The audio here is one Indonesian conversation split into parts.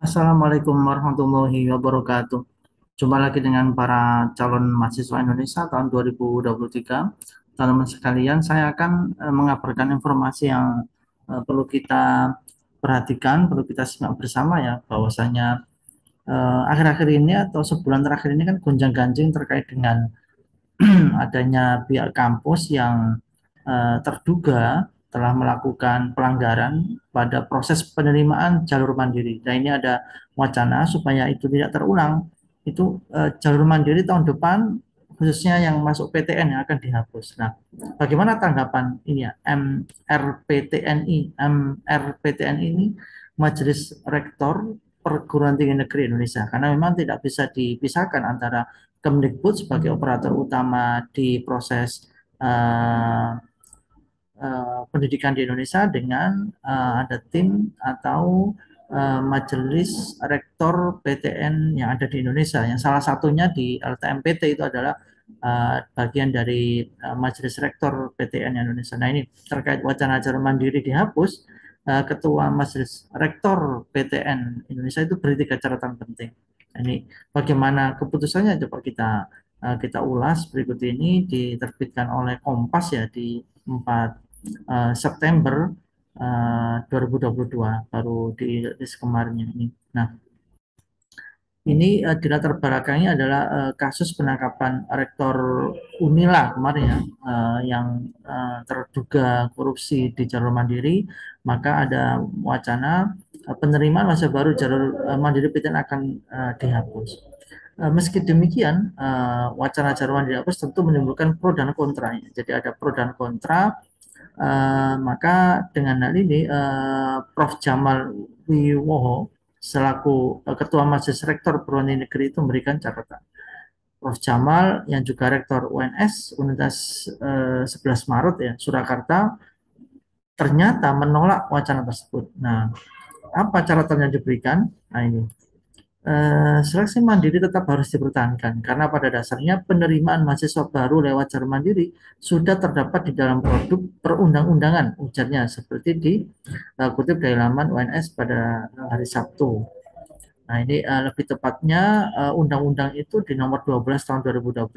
Assalamualaikum warahmatullahi wabarakatuh. Jumpa lagi dengan para calon mahasiswa Indonesia tahun 2023. Teman-teman sekalian, saya akan mengabarkan informasi yang perlu kita perhatikan, perlu kita simak bersama ya, bahwasanya akhir-akhir ini atau sebulan terakhir ini kan gonjang-ganjing terkait dengan adanya pihak kampus yang terduga telah melakukan pelanggaran pada proses penerimaan jalur mandiri. Nah, ini ada wacana supaya itu tidak terulang. Itu jalur mandiri tahun depan khususnya yang masuk PTN yang akan dihapus. Nah, bagaimana tanggapan ini ya MRPTNI? MRPTNI ini Majelis Rektor Perguruan Tinggi Negeri Indonesia, karena memang tidak bisa dipisahkan antara Kemdikbud sebagai operator utama di proses uh, pendidikan di Indonesia dengan ada tim atau majelis rektor PTN yang ada di Indonesia, yang salah satunya di LTMPT itu adalah bagian dari majelis rektor PTN Indonesia. Nah, ini terkait wacana jalur mandiri dihapus. Ketua Majelis Rektor PTN Indonesia itu beri tiga catatan penting. Nah, ini bagaimana keputusannya, coba kita ulas berikut ini. Diterbitkan oleh Kompas ya di 4 September 2022, baru dirilis kemarin ini. Nah, ini di latar belakangnya adalah kasus penangkapan Rektor Unila kemarin ya, yang terduga korupsi di jalur mandiri. Maka ada wacana penerimaan masa baru jalur mandiri PTN akan dihapus. Meski demikian, wacana jalur mandiri dihapus tentu menimbulkan pro dan kontra. Jadi ada pro dan kontra. Maka dengan hal ini Prof. Jamal Wiwoho selaku Ketua Majelis Rektor Perguruan Tinggi Negeri itu memberikan catatan. Prof. Jamal yang juga Rektor UNS Universitas 11 Maret ya Surakarta ternyata menolak wacana tersebut. Nah, apa catatan yang diberikan? Nah, ini seleksi mandiri tetap harus dipertahankan karena pada dasarnya penerimaan mahasiswa baru lewat jalur mandiri sudah terdapat di dalam produk perundang-undangan, ujarnya seperti dikutip dari laman UNS pada hari Sabtu. Nah, ini lebih tepatnya undang-undang itu di nomor 12 tahun 2012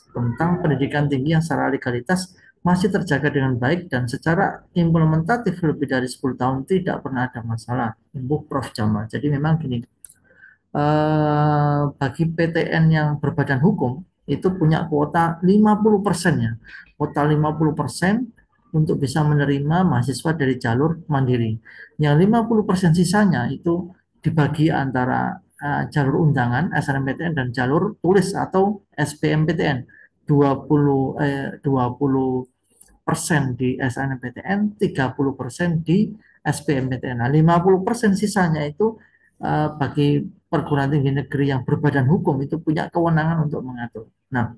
tentang pendidikan tinggi yang secara legalitas masih terjaga dengan baik dan secara implementatif lebih dari 10 tahun tidak pernah ada masalah. Ibu Prof. Jamal. Jadi memang gini, bagi PTN yang berbadan hukum itu punya kuota 50% ya. Kuota 50% untuk bisa menerima mahasiswa dari jalur mandiri. Yang 50% sisanya itu dibagi antara jalur undangan SNMPTN dan jalur tulis atau SBMPTN. 20% di SNMPTN, 30% di SBMPTN. Nah, 50% sisanya itu bagi perguruan tinggi negeri yang berbadan hukum itu punya kewenangan untuk mengatur. Nah,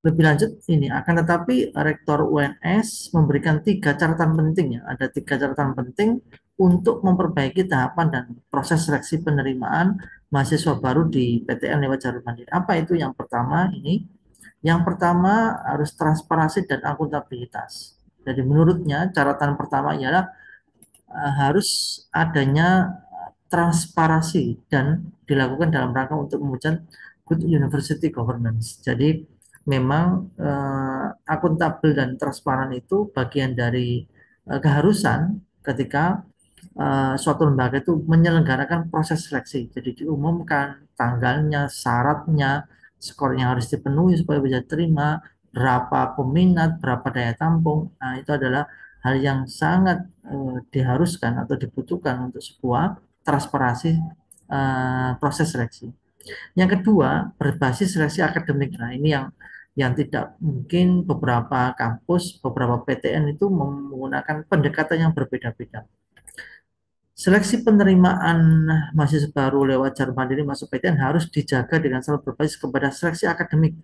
lebih lanjut ini akan tetapi Rektor UNS memberikan tiga catatan penting ya. Ada tiga catatan penting untuk memperbaiki tahapan dan proses seleksi penerimaan mahasiswa baru di PTN lewat jalur mandiri. Apa itu? Yang pertama ini, yang pertama harus transparansi dan akuntabilitas. Jadi menurutnya catatan pertama ialah harus adanya transparansi dan dilakukan dalam rangka untuk mewujudkan good university governance. Jadi memang akuntabel dan transparan itu bagian dari keharusan ketika suatu lembaga itu menyelenggarakan proses seleksi. Jadi diumumkan tanggalnya, syaratnya, skor yang harus dipenuhi supaya bisa terima, berapa peminat, berapa daya tampung. Nah, itu adalah hal yang sangat diharuskan atau dibutuhkan untuk sebuah transparansi proses seleksi. Yang kedua, berbasis seleksi akademik. Nah, ini yang tidak mungkin beberapa kampus, beberapa PTN itu menggunakan pendekatan yang berbeda-beda. Seleksi penerimaan mahasiswa baru lewat jalur mandiri masuk PTN harus dijaga dengan selalu berbasis kepada seleksi akademik.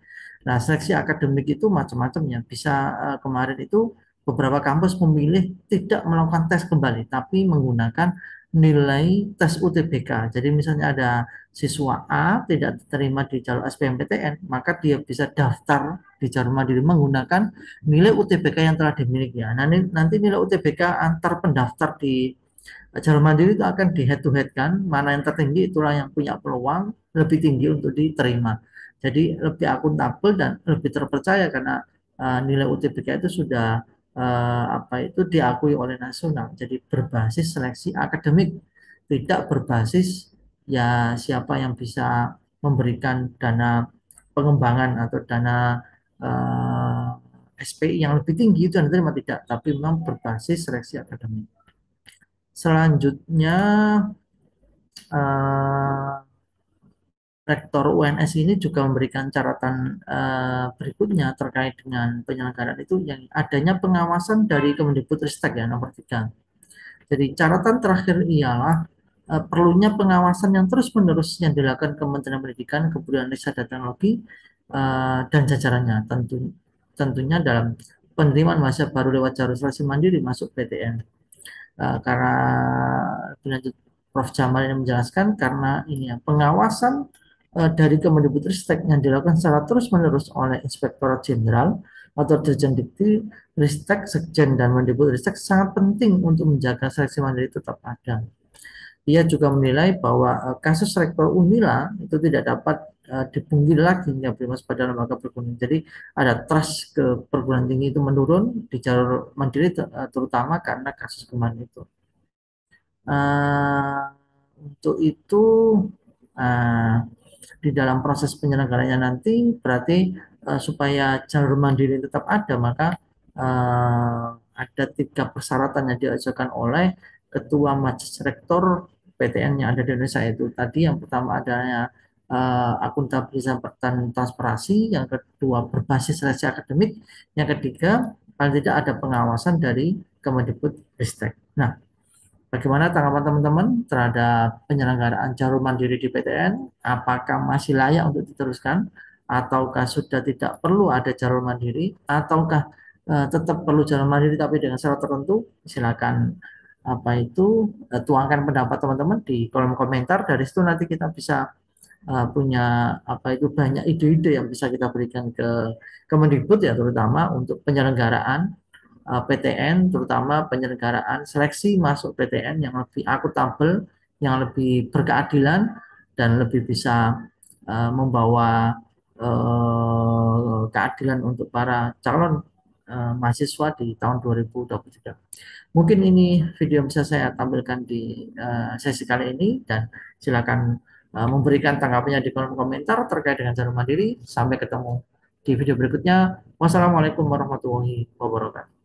Nah, seleksi akademik itu macam-macam ya. Bisa kemarin itu beberapa kampus memilih tidak melakukan tes kembali, tapi menggunakan nilai tes UTBK. Jadi misalnya ada siswa A tidak diterima di jalur SBMPTN, maka dia bisa daftar di jalur mandiri menggunakan nilai UTBK yang telah dimiliki. Ya. Nanti nilai UTBK antar pendaftar di Jalur mandiri itu akan di head to head kan, mana yang tertinggi itulah yang punya peluang lebih tinggi untuk diterima. Jadi lebih akuntabel dan lebih terpercaya karena nilai UTBK itu sudah apa itu diakui oleh nasional. Jadi berbasis seleksi akademik, tidak berbasis ya siapa yang bisa memberikan dana pengembangan atau dana eh, SPI yang lebih tinggi itu yang diterima tidak, tapi memang berbasis seleksi akademik. Selanjutnya eh, Rektor UNS ini juga memberikan catatan berikutnya terkait dengan penyelenggaraan itu yang adanya pengawasan dari Kemendikbudristek ya nomor 3. Jadi catatan terakhir ialah perlunya pengawasan yang terus-menerus yang dilakukan Kementerian Pendidikan, Kebudayaan, Riset dan Teknologi dan jajarannya tentunya dalam penerimaan mahasiswa baru lewat jalur seleksi mandiri masuk PTN. Karena lebih lanjut Prof. Jamal ini menjelaskan karena ini ya pengawasan dari Kemendikbudristek yang dilakukan secara terus-menerus oleh Inspektorat Jenderal atau Dirjen Dikti, Ristek, Sekjen, dan Mendikbudristek sangat penting untuk menjaga seleksi mandiri tetap ada. Ia juga menilai bahwa kasus Rektor Unila itu tidak dapat dipungkiri lagi hingga berimbas pada lembaga perguruan tinggi. Jadi ada trust ke perguruan tinggi itu menurun di jalur mandiri terutama karena kasus kemarin itu. Eh, untuk itu eh, di dalam proses penyelenggaranya nanti berarti supaya jalur mandiri tetap ada maka eh, ada 3 persyaratan yang diajukan oleh Ketua Majelis Rektor PTN yang ada di Indonesia itu tadi yang pertama adanya akuntabilitas dan transparansi, yang kedua berbasis seleksi akademik, yang ketiga paling tidak ada pengawasan dari Kemendikbudristek. Nah, bagaimana tanggapan teman-teman terhadap penyelenggaraan jalur mandiri di PTN? Apakah masih layak untuk diteruskan? Ataukah sudah tidak perlu ada jalur mandiri? Ataukah tetap perlu jalur mandiri tapi dengan syarat tertentu? Silakan apa itu tuangkan pendapat teman-teman di kolom komentar. Dari situ nanti kita bisa punya apa itu banyak ide-ide yang bisa kita berikan ke Kemendikbud ya terutama untuk penyelenggaraan PTN, terutama penyelenggaraan seleksi masuk PTN yang lebih akuntabel, yang lebih berkeadilan, dan lebih bisa membawa keadilan untuk para calon mahasiswa di tahun 2023. Mungkin ini video yang bisa saya tampilkan di sesi kali ini, dan silakan memberikan tanggapannya di kolom komentar terkait dengan jalur mandiri. Sampai ketemu di video berikutnya. Wassalamualaikum warahmatullahi wabarakatuh.